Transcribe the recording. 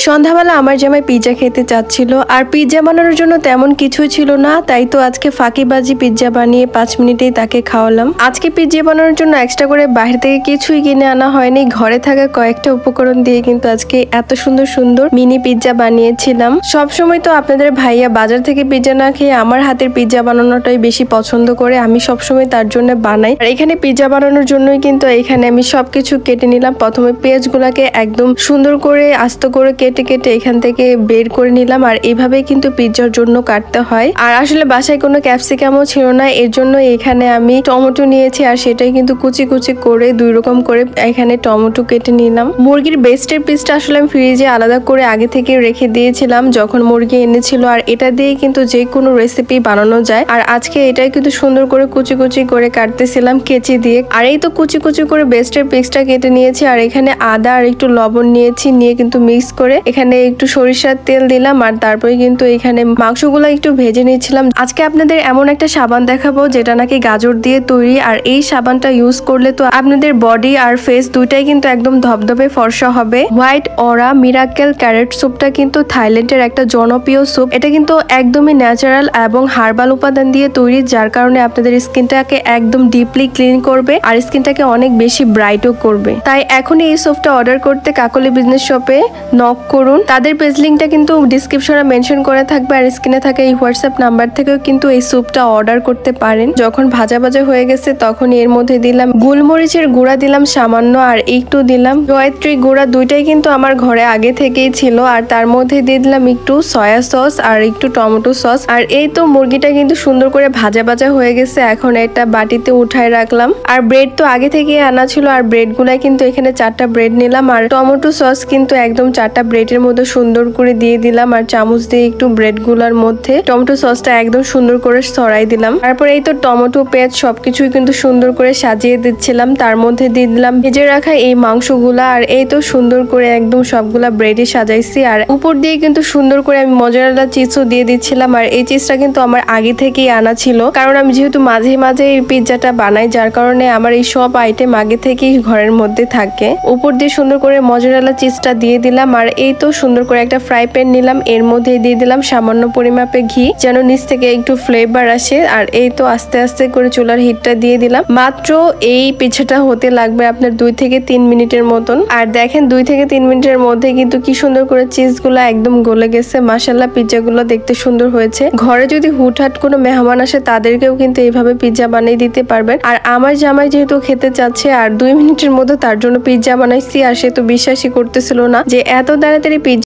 সন্ধ্যাবেলা আমার জামাই পিৎজা খেতে চাচ্ছিল, আর পিৎজা বানানোর জন্য তেমন কিছুই ছিল না, তাই তো আজকে ফাঁকিবাজি পিৎজা বানিয়ে 5 মিনিটেই তাকে খাওয়ালাম। আজকে পিৎজা বানানোর জন্য এক্সট্রা করে বাইরে থেকে কিছুই কিনে আনা হয়নি, ঘরে থাকা কয়েকটা উপকরণ দিয়ে কিন্তু আজকে এত সুন্দর সুন্দর মিনি পিৎজা বানিয়েছিলাম। সবসময় তো আপনাদের ভাইয়া বাজার থেকে পিৎজা না খেয়ে আমার হাতের পিৎজা বানানোটাই বেশি পছন্দ করে, আমি সবসময় তার জন্য বানাই। আর এখানে পিৎজা বানানোর জন্যই কিন্তু এখানে আমি সবকিছু কেটে নিলাম। প্রথমে পেঁয়াজগুলাকে একদম সুন্দর করে আস্ত করে কেটে কেটে এখান থেকে বের করে নিলাম, আর এইভাবে কিন্তু পিৎজার জন্য কাটতে হয়। আর আসলে বাসায় কোনো ক্যাপসিকামও ছিল না, এর জন্য এখানে আমি টমেটো নিয়েছি, আর সেটাই কিন্তু কুচি কুচি করে 2 রকম করে এখানে টমেটো কেটে নিলাম। মুরগির বেস্টের পিসটা আসলে আমি ফ্রিজে আলাদা করে আগে থেকে রেখে দিয়েছিলাম যখন মুরগি এনেছিল, আর এটা দিয়ে কিন্তু যে কোনো রেসিপি বানানো যায়। আর আজকে এটাই কিন্তু সুন্দর করে কুচি কুচি করে কাটতেছিলাম কেচি দিয়ে। আর এই তো কুচি কুচি করে বেস্টের পিসটা কেটে নিয়েছি, আর এখানে আদা আর একটু লবণ নিয়েছি, নিয়ে কিন্তু মিক্স করে এখানে একটু সরিষার তেল দিলাম, আর তারপরে কিন্তু এখানে মাংসগুলো একটু ভেজে নিয়েছিলাম। আজকে আপনাদের এমন একটা সাবান দেখাবো যেটা নাকি গাজর দিয়ে তৈরি, আর এই সাবানটা ইউজ করলে তো আপনাদের বডি আর ফেস দুইটাই কিন্তু একদম ধবধবে ফর্সা হবে। হোয়াইট অরা মিরাকেল ক্যারেট স্যুপটা কিন্তু থাইল্যান্ডের একটা জনপ্রিয় স্যুপ। এটা কিন্তু একদমই ন্যাচারাল এবং হার্বাল উপাদান দিয়ে তৈরি, যার কারণে আপনাদের স্কিনটাকে একদম ডিপলি ক্লিন করবে আর স্কিনটাকে অনেক বেশি ব্রাইটও করবে। তাই এখনই এই স্যুপটা অর্ডার করতে কাকলি বিজনেস শপে নক করুন। তাদের পেজ লিঙ্কটা কিন্তু ডিসক্রিপশনে মেনশন করা থাকবে, আর স্ক্রিনে থাকা এই হোয়াটসঅ্যাপ নাম্বার থেকেও কিন্তু এই স্যুপটা অর্ডার করতে পারেন। যখন ভাজা ভাজা হয়ে গেছে তখন এর মধ্যে দিলাম গোলমরিচের গুঁড়া, দিলাম সামান্য, আর একটু দিলাম জয়ত্রী গুঁড়া। দুইটাই কিন্তু আমার ঘরে আগে থেকেই ছিল। আর তার মধ্যে দিয়ে দিলাম একটু সয়া সস আর একটু টমেটো সস। আর এই তো মুরগিটা কিন্তু সুন্দর করে ভাজা ভাজা হয়ে গেছে, এখন একটা বাটিতে উঠায় রাখলাম। আর ব্রেড তো আগে থেকে আনা ছিল, আর ব্রেড গুলা কিন্তু এখানে 4টা ব্রেড নিলাম, আর টমেটো সস কিন্তু একদম 4টা ব্রেডের মধ্যে সুন্দর করে দিয়ে দিলাম, আর চামচ দিয়ে একটু ব্রেড গুলার মধ্যে টমেটো সসটা একদম সুন্দর করে ছড়াই দিলাম। তারপর এই তো টমেটো পেঁয়াজ সবকিছুই কিন্তু সুন্দর করে সাজিয়ে দিচ্ছিলাম, তার মধ্যে দিয়ে দিলাম ভেজে রাখা এই মাংসগুলা, আর এই তো সুন্দর করে একদম সবগুলা ব্রেডে সাজাইছি। আর উপর দিয়ে কিন্তু সুন্দর করে আমি মজারেলা চিজও দিয়ে দিচ্ছিলাম, আর এই চিজটা কিন্তু আমার আগে থেকেই আনা ছিল, কারণ আমি যেহেতু মাঝে মাঝে এই পিৎজাটা বানাই, যার কারণে আমার এই সব আইটেম আগে থেকেই ঘরের মধ্যে থাকে। উপর দিয়ে সুন্দর করে মজারেলা চিজটা দিয়ে দিলাম, আর এই তো সুন্দর করে একটা ফ্রাই প্যান নিলাম, এর মধ্যে দিয়ে দিলাম সামান্য পরিমাপে ঘি, যেন নিচ থেকে একটু ফ্লেভার আসে। আর এই তো আস্তে আস্তে করে চুলার হিটটা দিয়ে দিলাম। মাত্র এই পিঠাটা হতে লাগবে আপনার 2 থেকে 3 মিনিটের মতন। আর দেখেন 2 থেকে 3 মিনিটের মধ্যে কিন্তু কি সুন্দর করে চিজগুলো একদম গলে গেছে। মাশাআল্লাহ, পিৎজাগুলো দেখতে সুন্দর হয়েছে। ঘরে যদি হুটহাট কোনো মেহমান আসে তাদেরকেও কিন্তু এইভাবে পিৎজা বানিয়ে দিতে পারবেন। আর আমার জামাই যেহেতু খেতে চাচ্ছে, আর 2 মিনিটের মধ্যে তার জন্য পিৎজা বানাইছি, আর সে তো বিশ্বাসই করতেছিল না যে এত তাড়াতাড়ি পিৎজা